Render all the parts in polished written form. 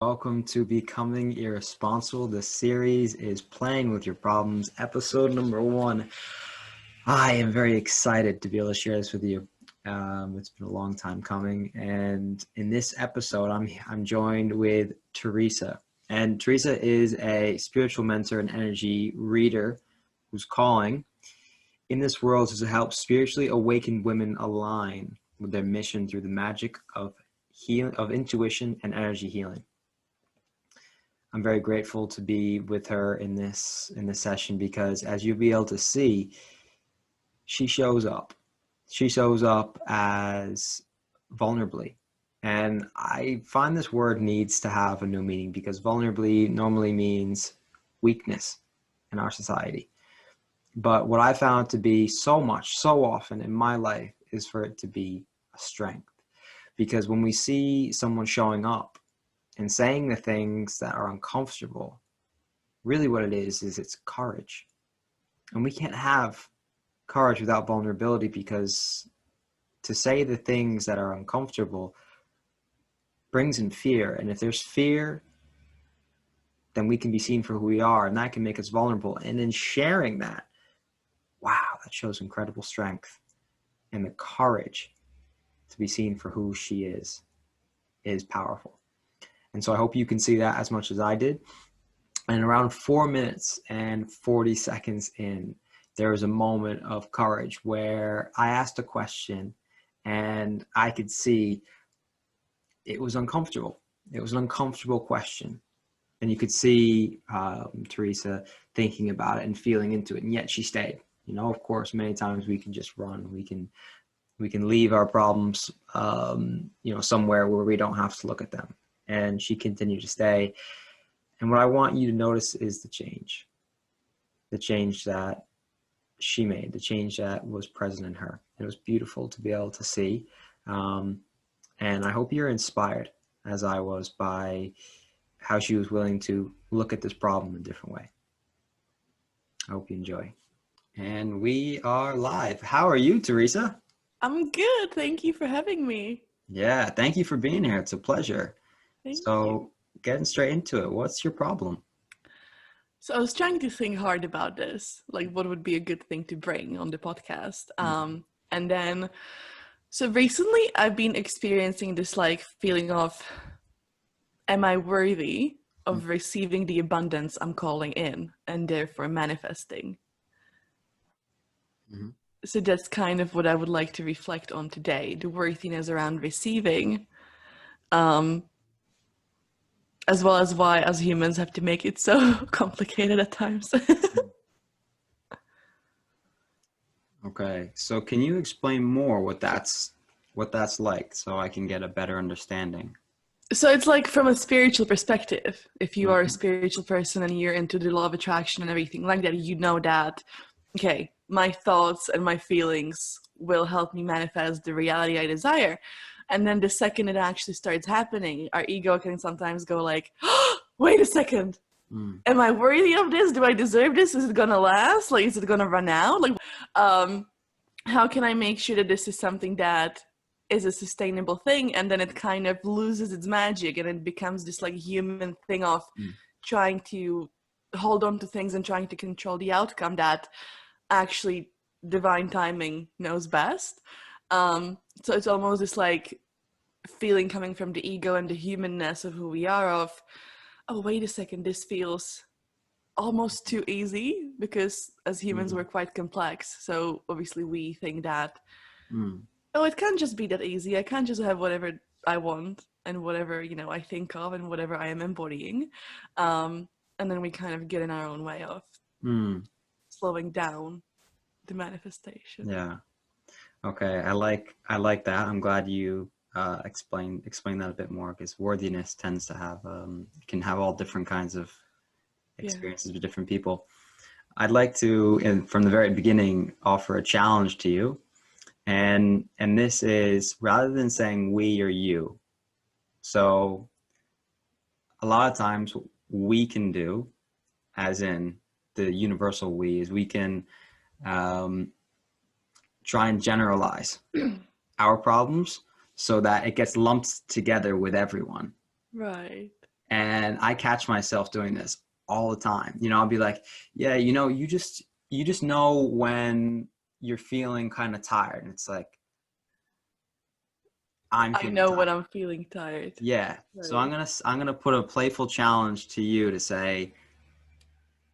Welcome to Becoming Irresponsible. The series is Playing with Your Problems, episode number 1. I am very excited to be able to share this with you. It's been a long time coming, and in this episode, I'm joined with Tereza. And Tereza is a spiritual mentor and energy reader whose calling in this world is to help spiritually awakened women align with their mission through the magic of healing, of intuition and energy healing. I'm very grateful to be with her in this session because, as you'll be able to see, she shows up. She shows up as vulnerably. And I find this word needs to have a new meaning because vulnerably normally means weakness in our society. But what I found to be so often in my life is for it to be a strength. Because when we see someone showing up and saying the things that are uncomfortable, really what it is it's courage. And we can't have courage without vulnerability, because to say the things that are uncomfortable brings in fear. And if there's fear, then we can be seen for who we are, and that can make us vulnerable. And in sharing that, wow, that shows incredible strength. And the courage to be seen for who she is powerful. And so I hope you can see that as much as I did. And around 4 minutes and 40 seconds in, there was a moment of courage where I asked a question and I could see it was uncomfortable. It was an uncomfortable question. And you could see Tereza thinking about it and feeling into it. And yet she stayed. You know, of course, many times we can just run. We can leave our problems, somewhere where we don't have to look at them. And she continued to stay. And what I want you to notice is the change that she made, the change that was present in her. It was beautiful to be able to see. And I hope you're inspired, as I was, by how she was willing to look at this problem in a different way. I hope you enjoy. And we are live. How are you, Tereza? I'm good. Thank you for having me. Yeah, thank you for being here. It's a pleasure. Thank So you. getting straight into it, what's your problem? So I was trying to think hard about this, like what would be a good thing to bring on the podcast. And then, so recently I've been experiencing this like feeling of, am I worthy of receiving the abundance I'm calling in and therefore manifesting? Mm-hmm. So that's kind of what I would like to reflect on today, the worthiness around receiving. As well as why, as humans, have to make it so complicated at times. Okay, so can you explain more what that's like, so I can get a better understanding? So it's like from a spiritual perspective. If you are a spiritual person and you're into the law of attraction and everything like that, you know that, okay, my thoughts and my feelings will help me manifest the reality I desire. And then the second it actually starts happening, our ego can sometimes go like, oh, wait a second. Am I worthy of this? Do I deserve this? Is it gonna last? Like, is it gonna run out? Like, how can I make sure that this is something that is a sustainable thing? And then it kind of loses its magic and it becomes this like human thing of trying to hold on to things and trying to control the outcome that actually divine timing knows best. So it's almost this like feeling coming from the ego and the humanness of who we are of, oh, wait a second, this feels almost too easy, because as humans we're quite complex. So obviously we think that, oh, it can't just be that easy. I can't just have whatever I want and whatever, I think of and whatever I am embodying. And then we kind of get in our own way of slowing down the manifestation. Yeah. Okay. I like that. I'm glad you explain that a bit more, because worthiness tends to have can have all different kinds of experiences with different people. I'd like to, from the very beginning, offer a challenge to you, and this is, rather than saying we or you. So a lot of times we can do, as in the universal we, is we can try and generalize our problems so that it gets lumped together with everyone. Right. And I catch myself doing this all the time. I'll be like, yeah, you just know when you're feeling kind of tired. And it's like, I'm I feeling know when tired. I'm feeling tired. Yeah. So Right. I'm gonna put a playful challenge to you to say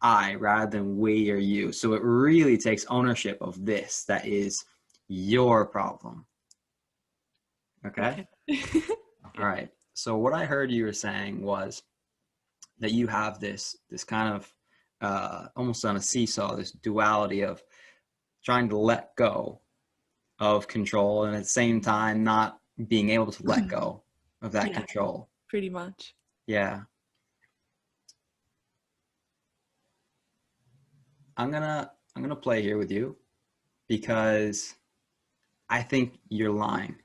I rather than we or you. So it really takes ownership of this. That is your problem. Okay? Okay. All Yeah. right. So what I heard you were saying was that you have this kind of almost on a seesaw, this duality of trying to let go of control and at the same time not being able to let go of that Yeah, control. pretty much. Yeah. I'm gonna play here with you because I think you're lying.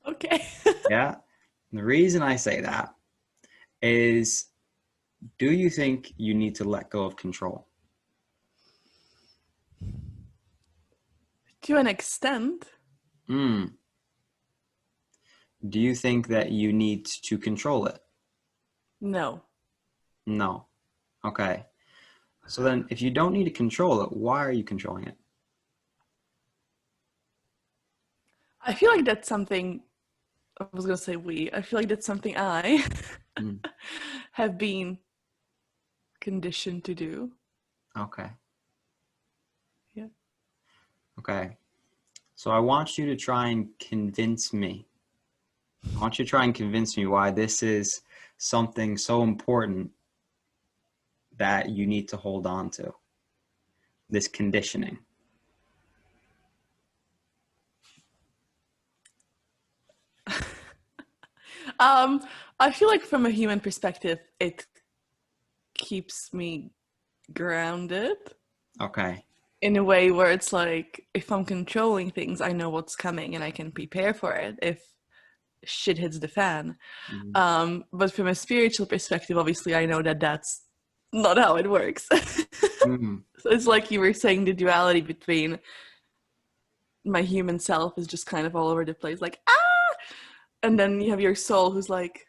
Okay. Yeah. And the reason I say that is, do you think you need to let go of control? To an extent, Mm. Do you think that you need to control it? no. No. Okay. So then if you don't need to control it, why are you controlling it? I feel like that's something, I was going to say I feel like that's something I Mm. have been conditioned to do. Okay. Yeah. Okay. So I want you to try and convince me. I want you to try and convince me why this is something so important that you need to hold on to. This conditioning. Um, I feel like from a human perspective, it keeps me grounded Okay. in a way where it's like if I'm controlling things, I know what's coming and I can prepare for it if shit hits the fan. Mm. But from a spiritual perspective, obviously, I know that that's not how it works. Mm. So it's like you were saying, the duality between my human self is just kind of all over the place, like ah, and then you have your soul who's like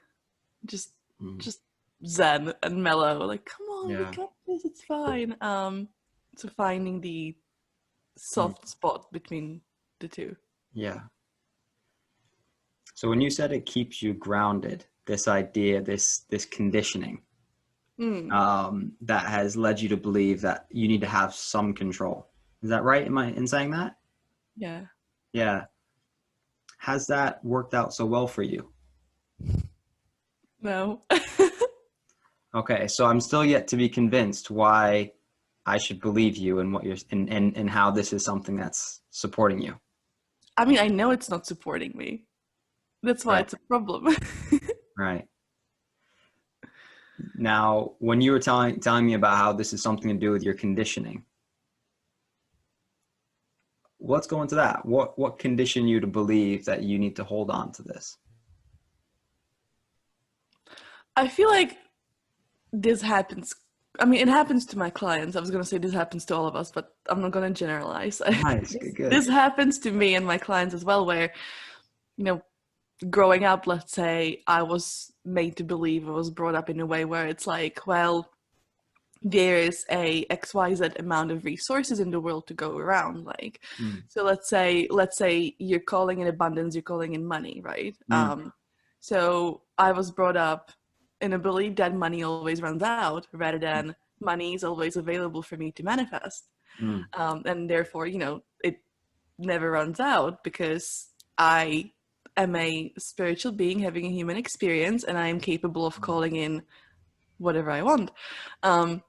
just Mm. just zen and mellow, like come on, we Yeah. got this, it's fine. So finding the Mm. soft spot between the two. Yeah. So when you said it keeps you grounded, this idea, this conditioning, Mm, that has led you to believe that you need to have some control. Is that right? Am I in saying that? yeah. Yeah. Has that worked out so well for you? No. Okay, so I'm still yet to be convinced why I should believe you and what you're and how this is something that's supporting you. I mean, I know it's not supporting me. That's why Right. it's a problem. Right. Now, when you were telling me about how this is something to do with your conditioning, let's go into that. What conditioned you to believe that you need to hold on to this? I feel like this happens. I mean, it happens to my clients. I was gonna say this happens to all of us, but I'm not gonna generalize. Nice, this good, good. this happens to me and my clients as well, where you know, growing up, let's say I was made to believe, I was brought up in a way where it's like, well, there is a XYZ amount of resources in the world to go around. Like, Mm, so let's say you're calling in abundance, you're calling in money, right? mm, So I was brought up in a belief that money always runs out rather than money is always available for me to manifest. mm, And therefore, it never runs out because I am a spiritual being having a human experience and I am capable of mm, calling in whatever I want. Um,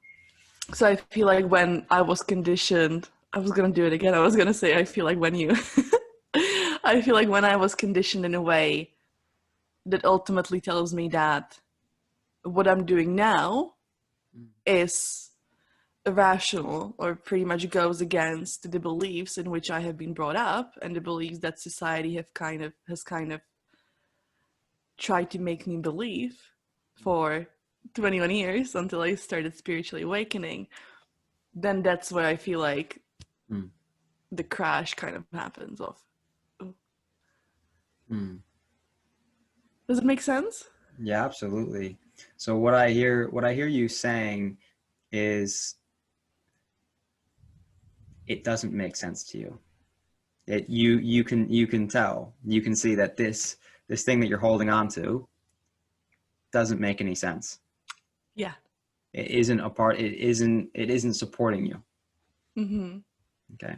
so I feel like when I was conditioned, I was gonna do it again. I was gonna say, I feel like when you, I feel like when I was conditioned in a way that ultimately tells me that what I'm doing now mm, is irrational or pretty much goes against the beliefs in which I have been brought up and the beliefs that society has kind of tried to make me believe for 21 years until I started spiritually awakening, then that's where I feel like mm, the crash kind of happens of. mm. Does it make sense? Yeah, absolutely. So what I hear you saying is it doesn't make sense to you. You can tell, you can see that this thing that you're holding on to doesn't make any sense. Yeah. It isn't a part. It isn't supporting you. Mm-hmm. Okay.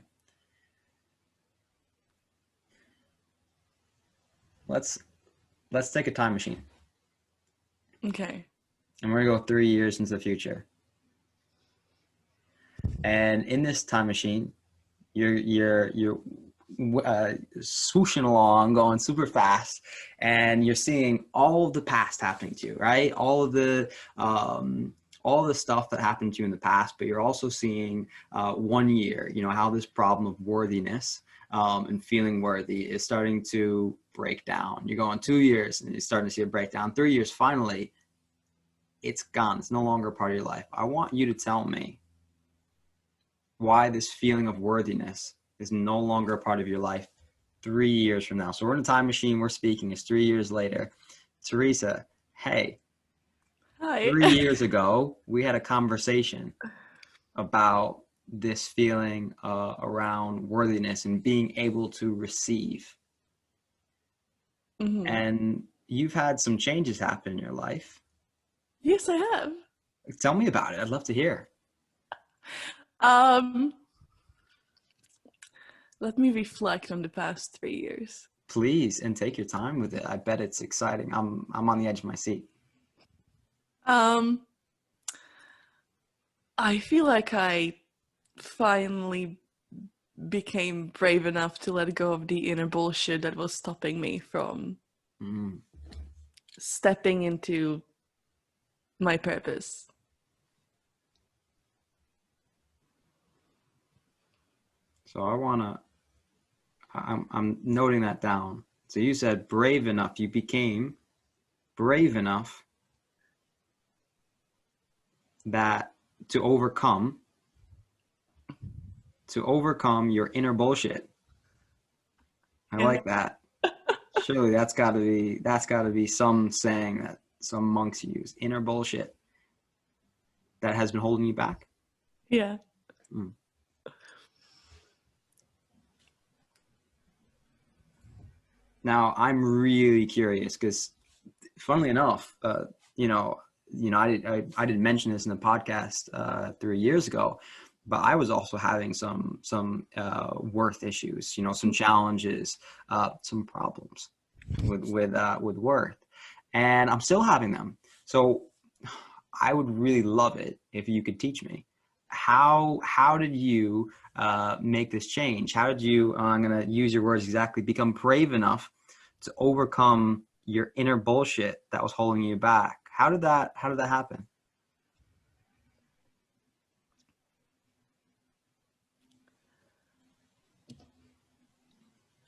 Let's take a time machine, Okay. and we're gonna go 3 years into the future. And in this time machine, you're swooshing along, going super fast, and you're seeing all of the past happening to you, right? All the stuff that happened to you in the past, but you're also seeing 1 year. You know how this problem of worthiness and feeling worthy is starting to break down. You're going 2 years, and you're starting to see a breakdown. 3 years, finally, it's gone. It's no longer a part of your life. I want you to tell me why this feeling of worthiness is no longer a part of your life 3 years from now. So we're in a time machine. We're speaking. It's 3 years later. Teresa, hey, Hi. 3 years ago, we had a conversation about this feeling around worthiness and being able to receive. Mm-hmm. And you've had some changes happen in your life. Yes, I have. Tell me about it. I'd love to hear. Um, Let me reflect on the past 3 years. Please, and take your time with it. I bet it's exciting. I'm on the edge of my seat. Um, I feel like I finally became brave enough to let go of the inner bullshit that was stopping me from Mm. stepping into my purpose. So I'm noting that down. So you said brave enough. You became brave enough that to overcome your inner bullshit. I Yeah. like that. Surely that's gotta be some saying that some monks use. Inner bullshit that has been holding you back. Yeah. Mm. Now I'm really curious because, funnily enough, you know, I didn't mention this in the podcast 3 years ago, but I was also having some worth issues. You know, some challenges, some problems with worth, and I'm still having them. So I would really love it if you could teach me how did you make this change? How did you? I'm gonna use your words exactly. Become brave enough to overcome your inner bullshit that was holding you back. How did that happen?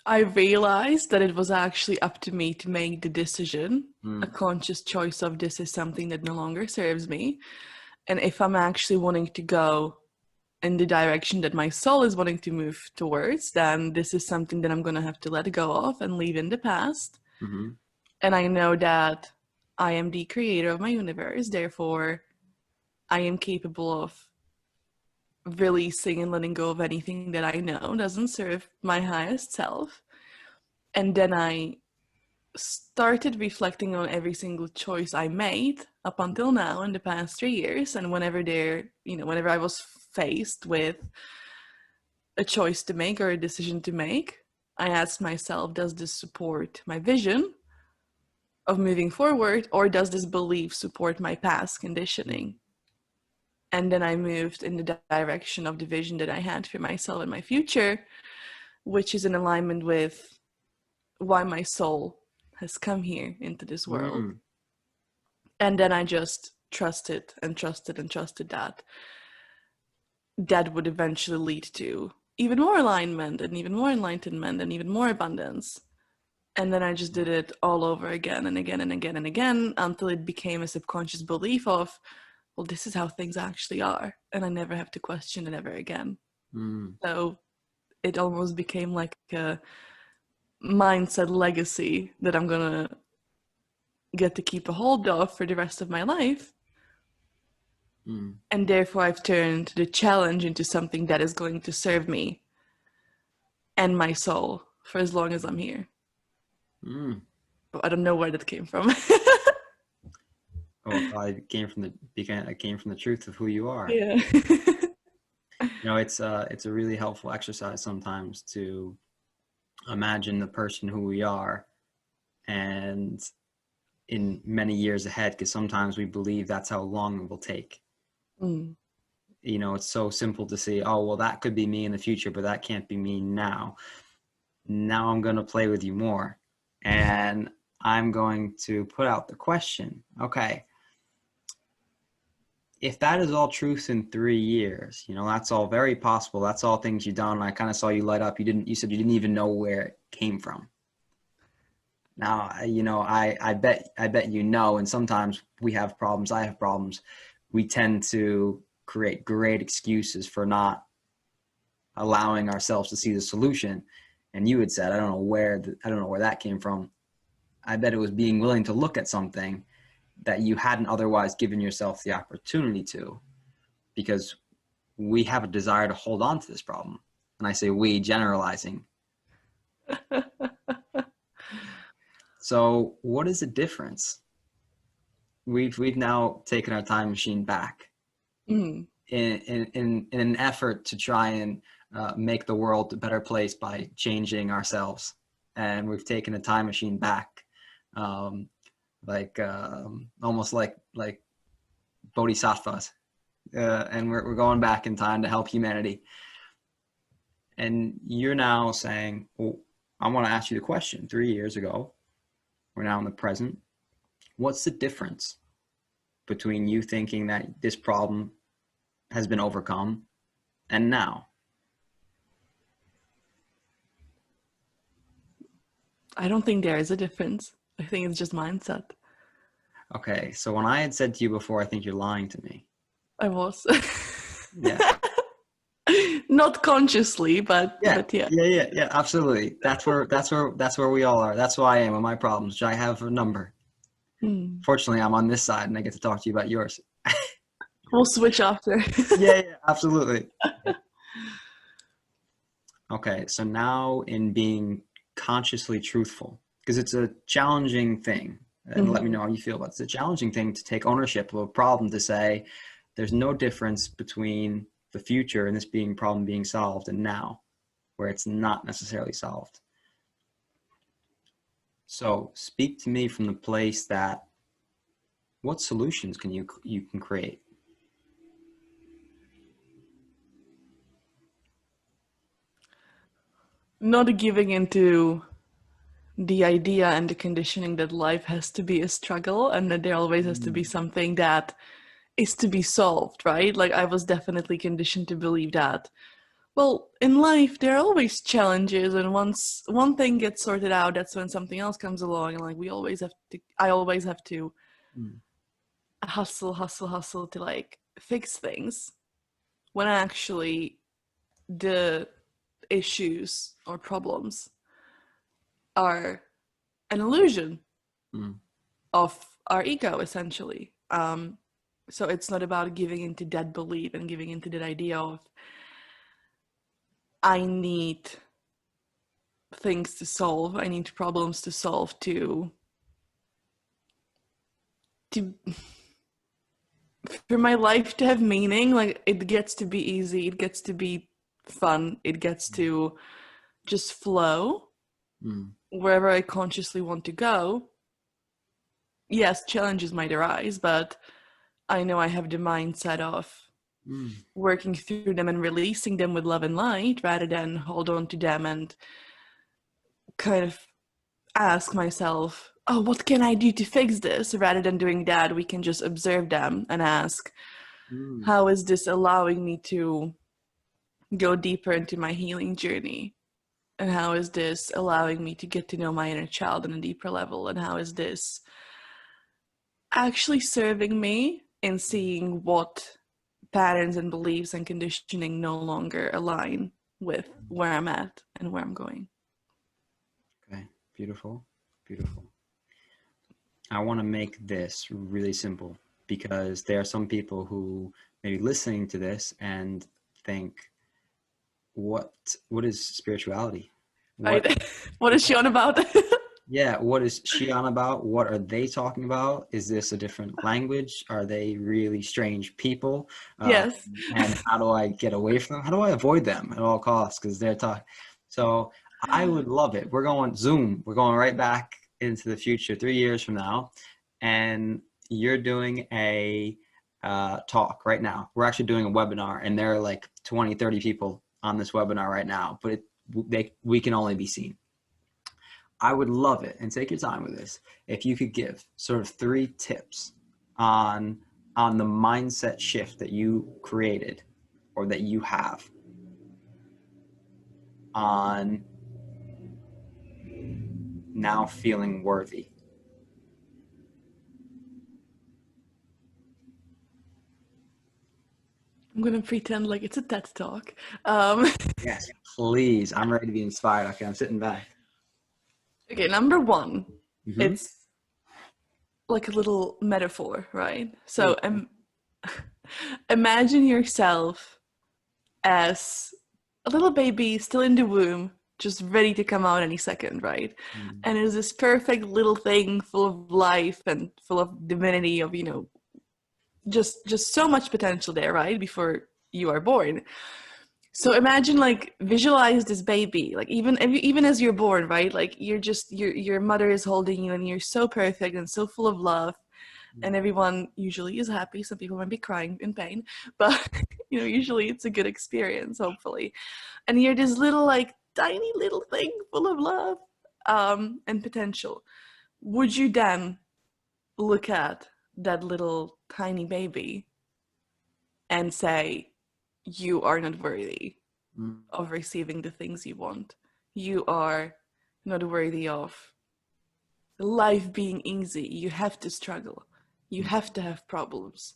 I realized that it was actually up to me to make the decision, a Mm, conscious choice of this is something that no longer serves me. And if I'm actually wanting to go in the direction that my soul is wanting to move towards, then this is something that I'm going to have to let go of and leave in the past. mm-hmm, And I know that I am the creator of my universe, therefore, I am capable of releasing and letting go of anything that I know doesn't serve my highest self. And then I started reflecting on every single choice I made up until now in the past 3 years. And whenever I was faced with a choice to make or a decision to make, I asked myself, does this support my vision of moving forward, or does this belief support my past conditioning? And then I moved in the direction of the vision that I had for myself and my future, which is in alignment with why my soul has come here into this world. mm, And then I just trusted and trusted and trusted that that would eventually lead to even more alignment and even more enlightenment and even more abundance. And then I just did it all over again and again and again and again until it became a subconscious belief of, well, this is how things actually are. And I never have to question it ever again. mm. So it almost became like a mindset legacy that I'm going to get to keep a hold of for the rest of my life. And therefore I've turned the challenge into something that is going to serve me and my soul for as long as I'm here. But I don't know where that came from. Oh, it came from the truth of who you are. Yeah. It's a really helpful exercise sometimes to imagine the person who we are and in many years ahead, because sometimes we believe that's how long it will take. It's so simple to say, oh, well, that could be me in the future, but that can't be me now. Now I'm going to play with you more. And I'm going to put out the question, okay, if that is all truth in 3 years, that's all very possible. That's all things you've done. I kind of saw you light up. You said you didn't even know where it came from. Now, I bet and sometimes we have problems. I have problems. We tend to create great excuses for not allowing ourselves to see the solution. And you had said, I don't know where that came from. I bet it was being willing to look at something that you hadn't otherwise given yourself the opportunity to, because we have a desire to hold on to this problem. And I say we, generalizing. So what is the difference? We've now taken our time machine back in an effort to try and make the world a better place by changing ourselves. And we've taken a time machine back, almost like bodhisattvas, and we're going back in time to help humanity. And you're now saying, well, I want to ask you the question. 3 years ago, we're now in the present. What's the difference between you thinking that this problem has been overcome and now? I don't think there is a difference. I think it's just mindset. Okay, so when I had said to you before, I think you're lying to me. I was. Yeah. Not consciously, but Yeah, absolutely. That's where we all are. That's who I am with my problems. I have a number. Fortunately, I'm on this side and I get to talk to you about yours. We'll switch after. Yeah, absolutely. Okay, so now in being consciously truthful, because it's a challenging thing, and let me know how you feel about it. It's a challenging thing to take ownership of a problem, to say there's no difference between the future and this problem being solved and now, where it's not necessarily solved. So speak to me from the place that, what solutions can you can create? Not giving into the idea and the conditioning that life has to be a struggle and that there always has to be something that is to be solved, right? Like I was definitely conditioned to believe that, well, in life there are always challenges, and once one thing gets sorted out, that's when something else comes along, and like I always have to hustle to like fix things, when actually the issues or problems are an illusion of our ego, essentially. So it's not about giving into that belief and giving into that idea of I need things to solve, I need problems to solve to for my life to have meaning. Like it gets to be easy, it gets to be fun, it gets to just flow wherever I consciously want to go. Yes, challenges might arise, but I know I have the mindset of working through them and releasing them with love and light, rather than hold on to them and kind of ask myself, oh, what can I do to fix this? Rather than doing that, we can just observe them and ask, how is this allowing me to go deeper into my healing journey? And how is this allowing me to get to know my inner child on a deeper level? And how is this actually serving me in seeing what patterns and beliefs and conditioning no longer align with where I'm at and where I'm going? Okay, beautiful, beautiful. I want to make this really simple because there are some people who may be listening to this and think, what is spirituality? What Right? What is she on about? Yeah, what is she on about? What are they talking about? Is this a different language? Are they really strange people? Um, Yes. and how do I get away from them? How do I avoid them at all costs? Because they're talking. So I would love it. We're going Zoom. We're going right back into the future, 3 years from now, and you're doing a talk right now. We're actually doing a webinar, and there are like 20, 30 people on this webinar right now, but we can only be seen. I would love it, and take your time with this, if you could give sort of 3 tips on the mindset shift that you created or that you have on now feeling worthy. I'm gonna pretend like it's a TED talk. Um, Yes, please. I'm ready to be inspired. Okay, I'm sitting back. okay, number one, Mm-hmm. it's like a little metaphor, right? So imagine yourself as a little baby still in the womb, just ready to come out any second, right? And it's this perfect little thing full of life and full of divinity of, just so much potential there, right? Before you are born. So imagine, like, visualize this baby, like even as you're born, right? Like your mother is holding you and you're so perfect and so full of love, and everyone usually is happy. Some people might be crying in pain, but usually it's a good experience, hopefully. And you're this little, like, tiny little thing full of love and potential. Would you then look at that little tiny baby and say, you are not worthy of receiving the things you want? You are not worthy of life being easy. You have to struggle. You have to have problems.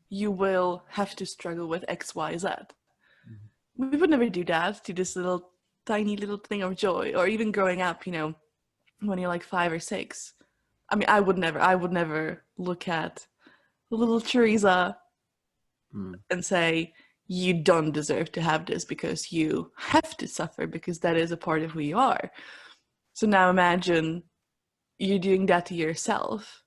You will have to struggle with X, Y, Z. We would never do that to this little tiny little thing of joy. Or even growing up, when you're like 5 or 6. I mean, I would never look at little Teresa and say, you don't deserve to have this because you have to suffer, because that is a part of who you are. So now imagine you doing that to yourself.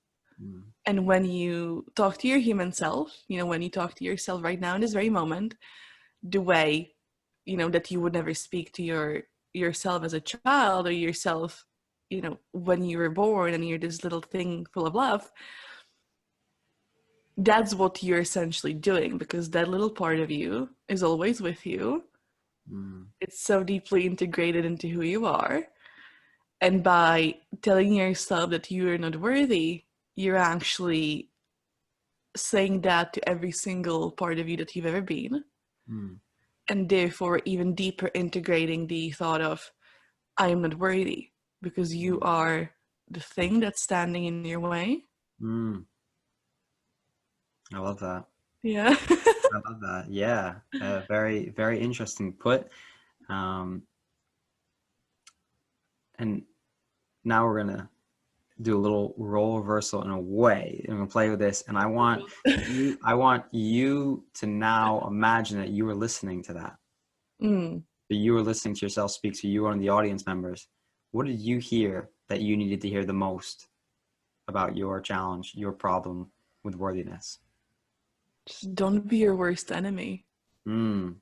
And when you talk to your human self, when you talk to yourself right now in this very moment, the way, that you would never speak to yourself as a child, or yourself, when you were born and you're this little thing full of love, that's what you're essentially doing, because that little part of you is always with you. It's so deeply integrated into who you are. And by telling yourself that you are not worthy, you're actually saying that to every single part of you that you've ever been. And therefore even deeper integrating the thought of, I am not worthy, because you are the thing that's standing in your way. I love that. Yeah. I love that. Yeah, very, very interesting put. And now we're gonna do a little role reversal in a way. I'm gonna play with this, and I want you to now imagine that you were listening to that. That you were listening to yourself speak. So you were one of the audience members. What did you hear that you needed to hear the most about your challenge, your problem with worthiness? Just don't be your worst enemy. And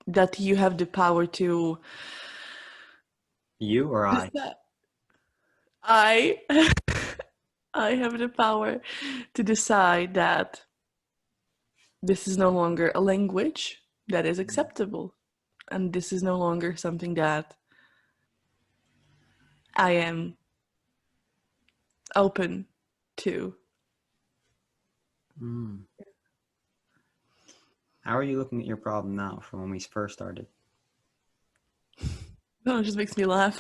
that you have the power to... You or I? I I have the power to decide that this is no longer a language that is acceptable, and this is no longer something that I am open to. How are you looking at your problem now from when we first started? No, it just makes me laugh.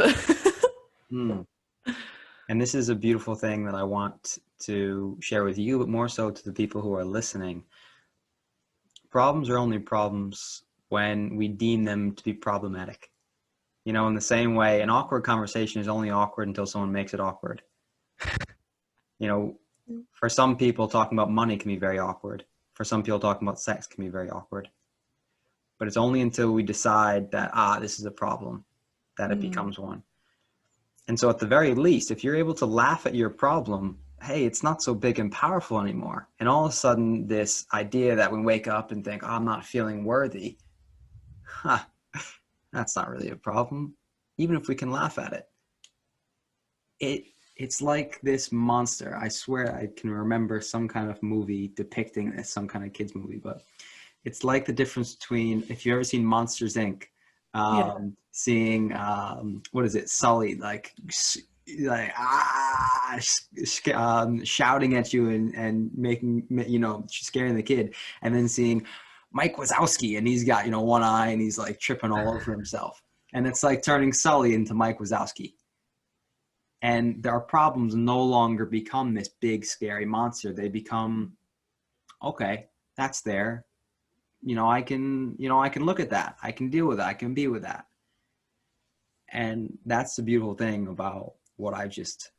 And this is a beautiful thing that I want to share with you, but more so to the people who are listening. Problems are only problems when we deem them to be problematic. You know, in the same way, an awkward conversation is only awkward until someone makes it awkward. You know, for some people, talking about money can be very awkward. For some people, talking about sex can be very awkward. But it's only until we decide that, this is a problem, that it becomes one. And so at the very least, if you're able to laugh at your problem, hey, it's not so big and powerful anymore. And all of a sudden, this idea that we wake up and think, I'm not feeling worthy, that's not really a problem, even if we can laugh at it. It's like this monster. I swear I can remember some kind of movie depicting this, some kind of kids movie, but it's like the difference between, if you've ever seen Monsters Inc., seeing, what is it, Sully, shouting at you and making, scaring the kid, and then seeing Mike Wazowski, and he's got, one eye, and he's like tripping all over himself. And it's like turning Sully into Mike Wazowski. And our problems no longer become this big, scary monster. They become, okay, that's there. I can look at that. I can deal with that. I can be with that. And that's the beautiful thing about what I've just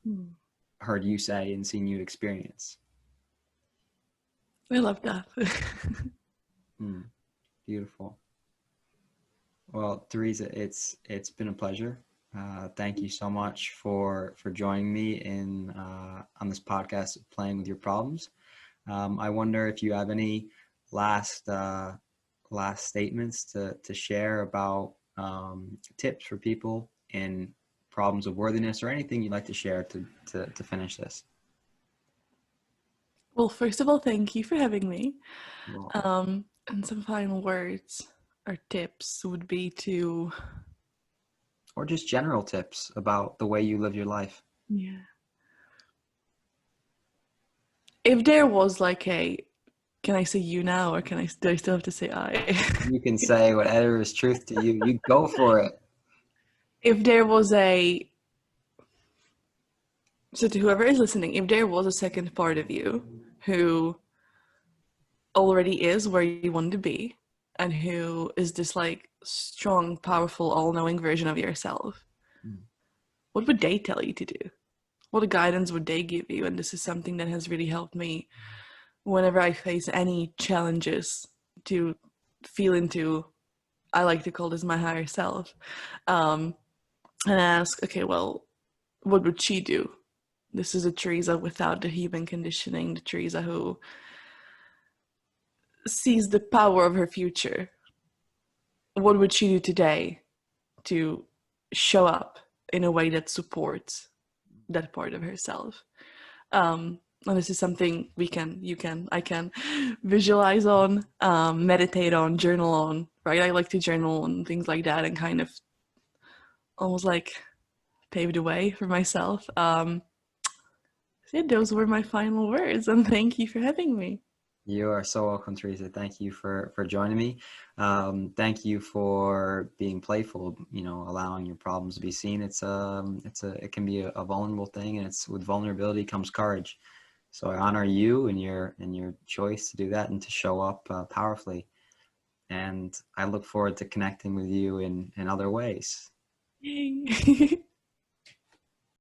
heard you say and seen you experience. I love that. Beautiful. Well, Tereza, it's been a pleasure. Thank you so much for joining me on this podcast, Playing with Your Problems. I wonder if you have any last statements to share about tips for people in problems of worthiness, or anything you'd like to share to finish this. Well, first of all, thank you for having me. And some final words or tips would be to... Or just general tips about the way you live your life. Yeah. If there was like can I say you now, or do I still have to say I? You can say whatever is truth to you. You go for it. If there was so to whoever is listening, if there was a second part of you who already is where you want to be, and who is this like strong, powerful, all-knowing version of yourself, what would they tell you to do? What guidance would they give you? And this is something that has really helped me whenever I face any challenges, to feel into, I like to call this my higher self, and ask, okay, well, what would she do? This is a Tereza without the human conditioning, the Tereza who sees the power of her future. What would she do today to show up in a way that supports that part of herself? And this is something I can visualize on, meditate on, journal on, right? I like to journal and things like that, and kind of almost like pave the way for myself. Yeah, those were my final words, and thank you for having me. You are so welcome, Tereza. Thank you for joining me. Thank you for being playful, allowing your problems to be seen. It can be a vulnerable thing, and with vulnerability comes courage. So I honor you and your choice to do that and to show up powerfully. And I look forward to connecting with you in other ways. Yay.